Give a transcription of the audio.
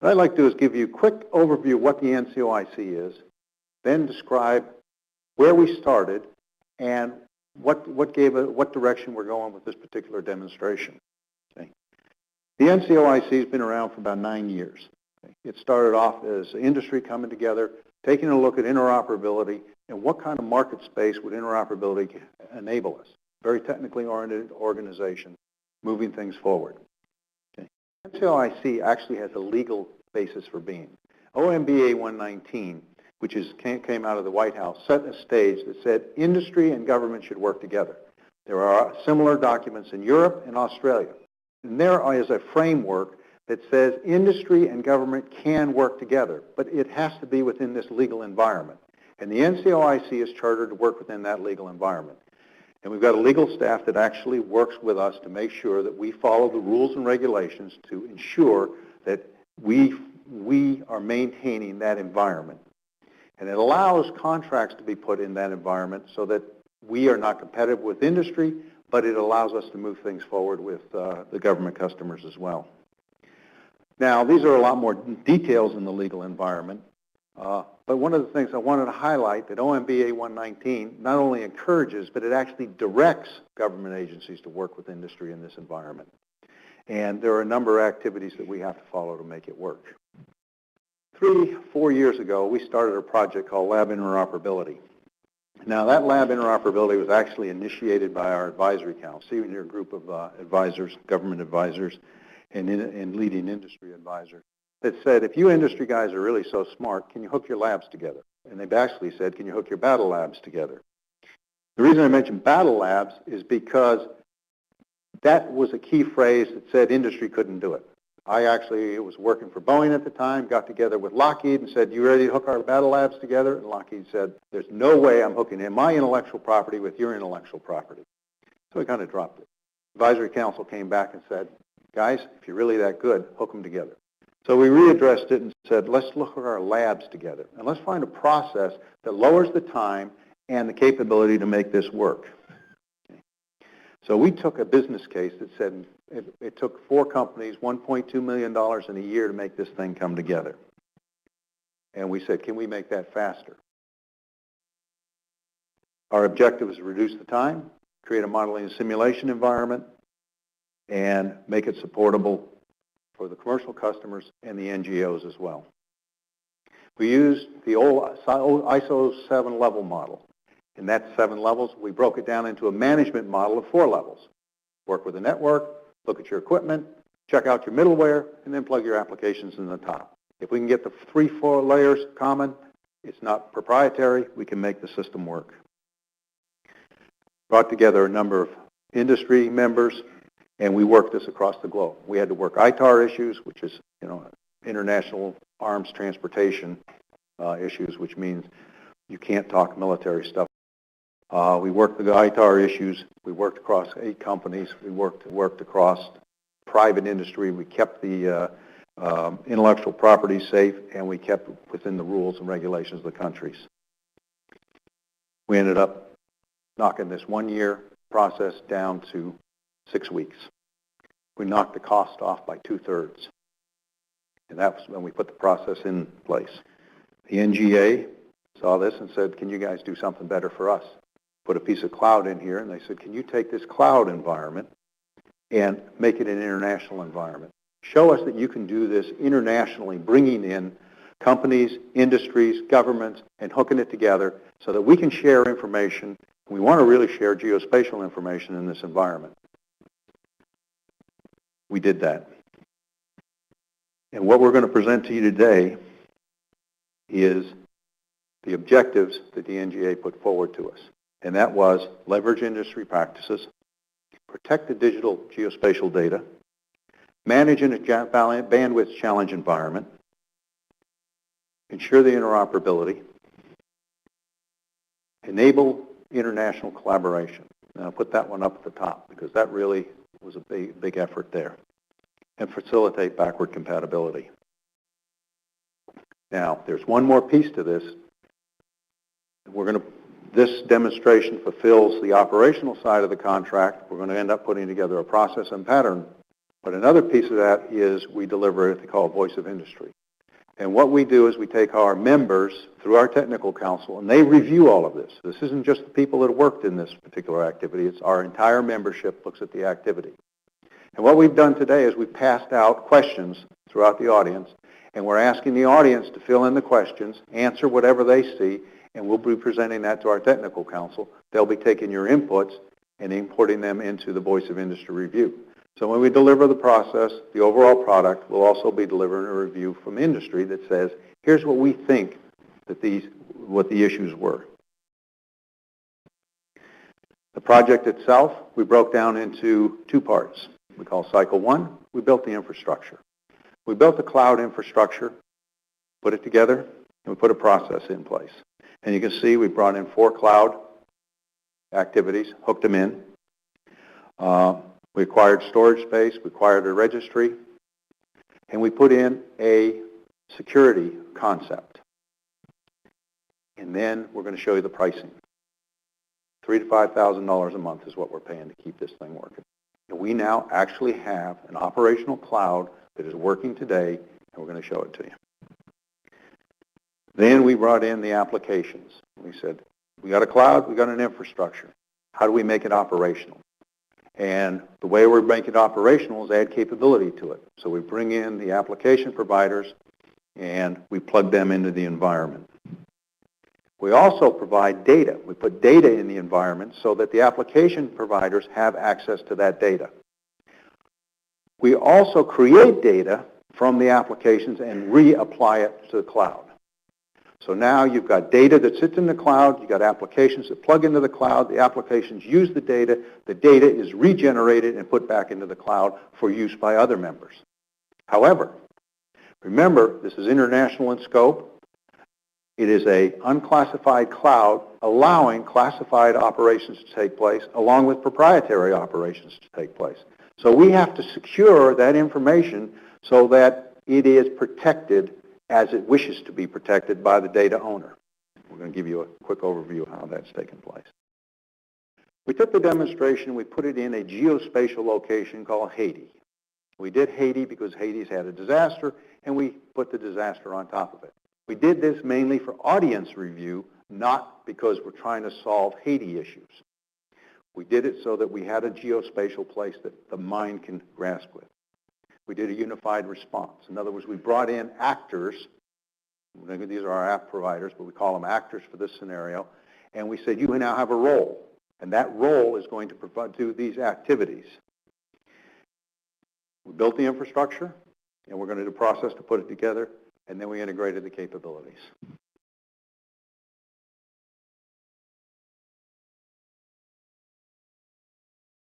What I'd like to do is give you a quick overview of what the NCOIC is, then describe where we started and what direction we're going with this particular demonstration. Okay. The NCOIC has been around for about 9 years. Okay. It started off as industry coming together, taking a look at interoperability and what kind of market space would interoperability enable us. Very technically oriented organization, moving things forward. Okay. NCOIC actually has a legal basis for being. OMBA 119, which came out of the White House, set a stage that said industry and government should work together. There are similar documents in Europe and Australia. And there is a framework that says industry and government can work together, but it has to be within this legal environment. And the NCOIC is chartered to work within that legal environment. And we've got a legal staff that actually works with us to make sure that we follow the rules and regulations to ensure that we are maintaining that environment. And it allows contracts to be put in that environment so that we are not competitive with industry, but it allows us to move things forward with the government customers as well. Now, these are a lot more details in the legal environment, but one of the things I wanted to highlight that OMBA 119 not only encourages, but it actually directs government agencies to work with industry in this environment. And there are a number of activities that we have to follow to make it work. 3-4 years ago, we started a project called Lab Interoperability. Now, that Lab Interoperability was actually initiated by our advisory council, senior group of advisors, government advisors, and leading industry advisors, that said, if you industry guys are really so smart, can you hook your labs together? And they've actually said, can you hook your battle labs together? The reason I mentioned battle labs is because that was a key phrase that said industry couldn't do it. I actually was working for Boeing at the time, got together with Lockheed and said, you ready to hook our battle labs together? And Lockheed said, there's no way I'm hooking in my intellectual property with your intellectual property. So we kind of dropped it. Advisory council came back and said, guys, if you're really that good, hook them together. So we readdressed it and said, let's look at our labs together, and let's find a process that lowers the time and the capability to make this work. Okay. So we took a business case that said it took 4 companies $1.2 million in a year to make this thing come together. And we said, can we make that faster? Our objective is to reduce the time, create a modeling and simulation environment, and make it supportable for the commercial customers and the NGOs as well. We used the old ISO 7 level model. In that 7 levels, we broke it down into a management model of 4 levels. Work with the network, look at your equipment, check out your middleware, and then plug your applications in the top. If we can get the 3-4 layers common, it's not proprietary, we can make the system work. Brought together a number of industry members, and we worked this across the globe. We had to work ITAR issues, which is, international arms transportation issues, which means you can't talk military stuff. We worked the ITAR issues. We worked across 8 companies. We worked across private industry. We kept the intellectual property safe, and we kept within the rules and regulations of the countries. We ended up knocking this 1-year process down to 6 weeks. We knocked the cost off by 2/3. And that was when we put the process in place. The NGA saw this and said, can you guys do something better for us? Put a piece of cloud in here, and they said, can you take this cloud environment and make it an international environment? Show us that you can do this internationally, bringing in companies, industries, governments, and hooking it together so that we can share information. We want to really share geospatial information in this environment. We did that. And what we're going to present to you today is the objectives that the NGA put forward to us. And that was leverage industry practices, protect the digital geospatial data, manage in a bandwidth challenge environment, ensure the interoperability, enable international collaboration. And I'll put that one up at the top because that really was a big effort there, and facilitate backward compatibility. Now, there's one more piece to this. This demonstration fulfills the operational side of the contract. We're going to end up putting together a process and pattern But another piece of that is we deliver what they call Voice of Industry. And what we do is we take our members through our technical council, and they review all of this. This isn't just the people that worked in this particular activity. It's our entire membership looks at the activity. And what we've done today is we've passed out questions throughout the audience, and we're asking the audience to fill in the questions, answer whatever they see, and we'll be presenting that to our technical council. They'll be taking your inputs and importing them into the Voice of Industry review. So when we deliver the process, the overall product, we'll also be delivering a review from industry that says, here's what we think that what the issues were. The project itself, we broke down into two parts. We call cycle one. We built the infrastructure. We built the cloud infrastructure, put it together, and we put a process in place. And you can see we brought in 4 cloud activities, hooked them in. We acquired storage space, we acquired a registry, and we put in a security concept. And then we're going to show you the pricing. $3,000 to $5,000 a month is what we're paying to keep this thing working. And we now actually have an operational cloud that is working today, and we're going to show it to you. Then we brought in the applications. We said, we got a cloud, we got an infrastructure. How do we make it operational? And the way we make it operational is add capability to it. So we bring in the application providers and we plug them into the environment. We also provide data. We put data in the environment so that the application providers have access to that data. We also create data from the applications and reapply it to the cloud. So now you've got data that sits in the cloud, you've got applications that plug into the cloud, the applications use the data is regenerated and put back into the cloud for use by other members. However, remember, this is international in scope. It is an unclassified cloud allowing classified operations to take place along with proprietary operations to take place. So we have to secure that information so that it is protected as it wishes to be protected by the data owner. We're going to give you a quick overview of how that's taken place. We took the demonstration, we put it in a geospatial location called Haiti. We did Haiti because Haiti's had a disaster, and we put the disaster on top of it. We did this mainly for audience review, not because we're trying to solve Haiti issues. We did it so that we had a geospatial place that the mind can grasp with. We did a unified response. In other words, we brought in actors. These are our app providers, but we call them actors for this scenario. And we said, you now have a role. And that role is going to do these activities. We built the infrastructure, and we're going to do a process to put it together, and then we integrated the capabilities.